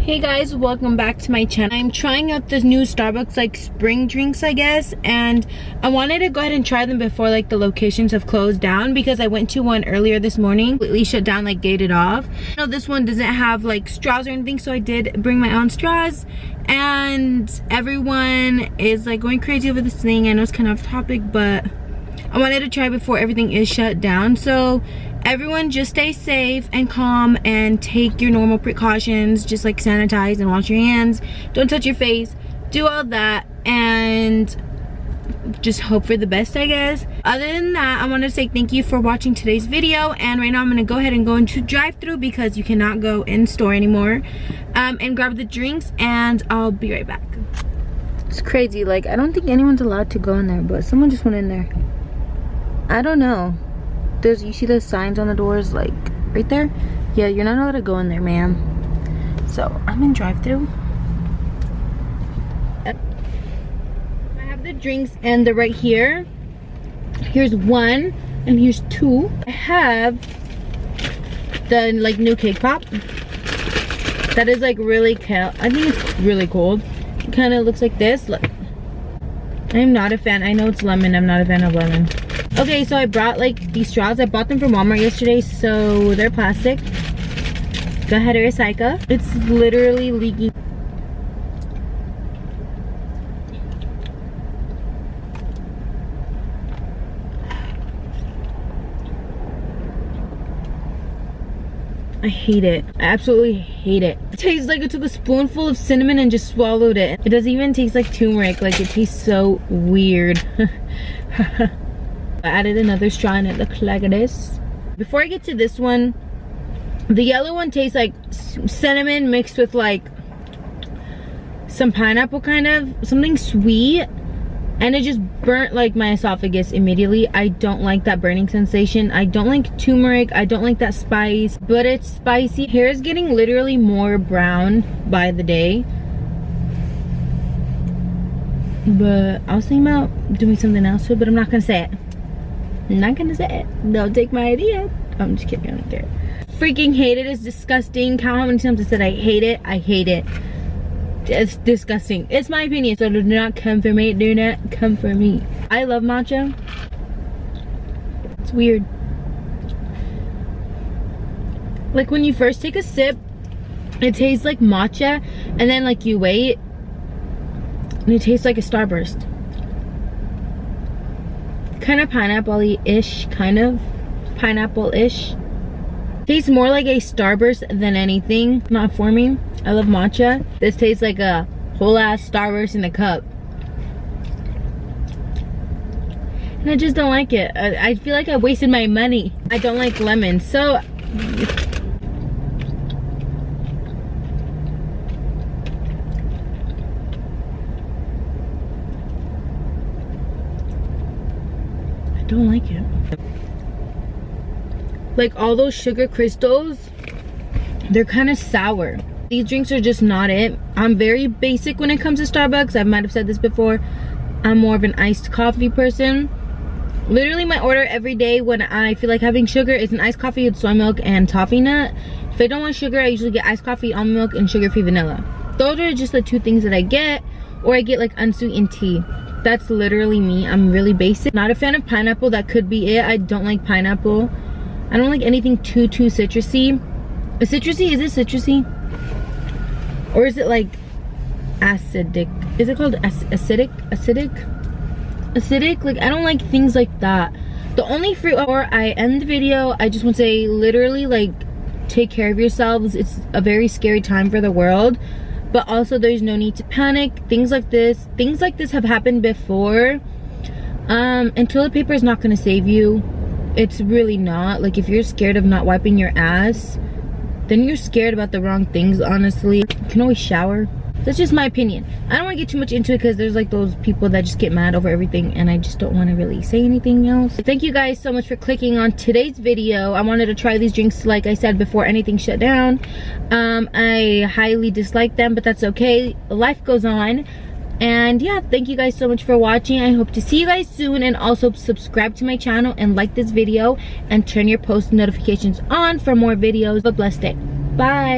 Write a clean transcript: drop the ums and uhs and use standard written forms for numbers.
Hey guys, welcome back to my channel. I'm trying out this new Starbucks like spring drinks, I guess, and I wanted to go ahead and try them before like the locations have closed down, because I went to one earlier this morning, completely shut down, like gated off. No, this one doesn't have like straws or anything, so I did bring my own straws, and everyone is like going crazy over this thing. I know it's kind of off topic, but I wanted to try before everything is shut down. So everyone just stay safe and calm and take your normal precautions. Just like sanitize and wash your hands, don't touch your face, do all that, and just hope for the best, I guess. Other than that, I want to say thank you for watching today's video, and right now I'm going to go ahead and go into drive-thru because you cannot go in store anymore, and grab the drinks, and I'll be right back. It's crazy, like I don't think anyone's allowed to go in there, but someone just went in there. I don't know. You see the signs on the doors, like right there? Yeah, you're not allowed to go in there, ma'am. So I'm in drive-thru. I have the drinks and they're right here. Here's one and here's two. I have the like new cake pop. That is like really cold. I think it's really cold. It kind of looks like this. Look. I'm not a fan. I know it's lemon. I'm not a fan of lemon. Okay, so I brought like these straws. I bought them from Walmart yesterday, so they're plastic. Go ahead and recycle. It's literally leaking. I hate it. I absolutely hate it. It tastes like it took a spoonful of cinnamon and just swallowed it. It doesn't even taste like turmeric. Like, it tastes so weird. I added another straw and it looks like this. Before I get to this one, the yellow one tastes like cinnamon mixed with like some pineapple, kind of something sweet, and it just burnt like my esophagus immediately. I don't like that burning sensation. I don't like turmeric. I don't like that spice, but it's spicy. Hair is getting literally more brown by the day, but I was thinking about doing something else to it, but I'm not gonna say it. I'm not gonna say it. Don't take my idea. I'm just kidding. I don't care. Freaking hate it. It's disgusting. Count how many times I said I hate it. I hate it. It's disgusting. It's my opinion, so do not come for me. Do not come for me. I love matcha. It's weird. Like when you first take a sip, it tastes like matcha, and then like you wait, and it tastes like a Starburst. Kind of pineapple-ish, kind of pineapple-ish. Tastes more like a Starburst than anything. Not for me. I love matcha. This tastes like a whole ass Starburst in a cup, and I just don't like it. I feel like I wasted my money. I don't like lemon, so don't like it. Like all those sugar crystals, they're kind of sour. These drinks are just not it. I'm very basic when it comes to Starbucks. I might have said this before. I'm more of an iced coffee person. Literally my order every day when I feel like having sugar is an iced coffee with soy milk and toffee nut. If I don't want sugar, I usually get iced coffee, almond milk, and sugar-free vanilla. Those are just the two things that I get, or I get like unsweetened tea. That's literally me. I'm really basic. Not a fan of pineapple. That could be it. I don't like pineapple. I don't like anything too citrusy. Is it citrusy? Or is it like acidic? Is it called acidic? Acidic? Like, I don't like things like that. The only fruit, before I end the video, I just want to say, literally, like, take care of yourselves. It's a very scary time for the world. But also, there's no need to panic. Things like this have happened before. And toilet paper is not going to save you. It's really not. Like, if you're scared of not wiping your ass, then you're scared about the wrong things, honestly. You can always shower. That's just my opinion. I don't want to get too much into it because there's like those people that just get mad over everything, and I just don't want to really say anything else. Thank you guys so much for clicking on today's video. I wanted to try these drinks, like I said, before anything shut down. I highly dislike them, but that's okay. Life goes on. And yeah, thank you guys so much for watching. I hope to see you guys soon, and also subscribe to my channel and like this video and turn your post notifications on for more videos. Have a blessed day. Bye.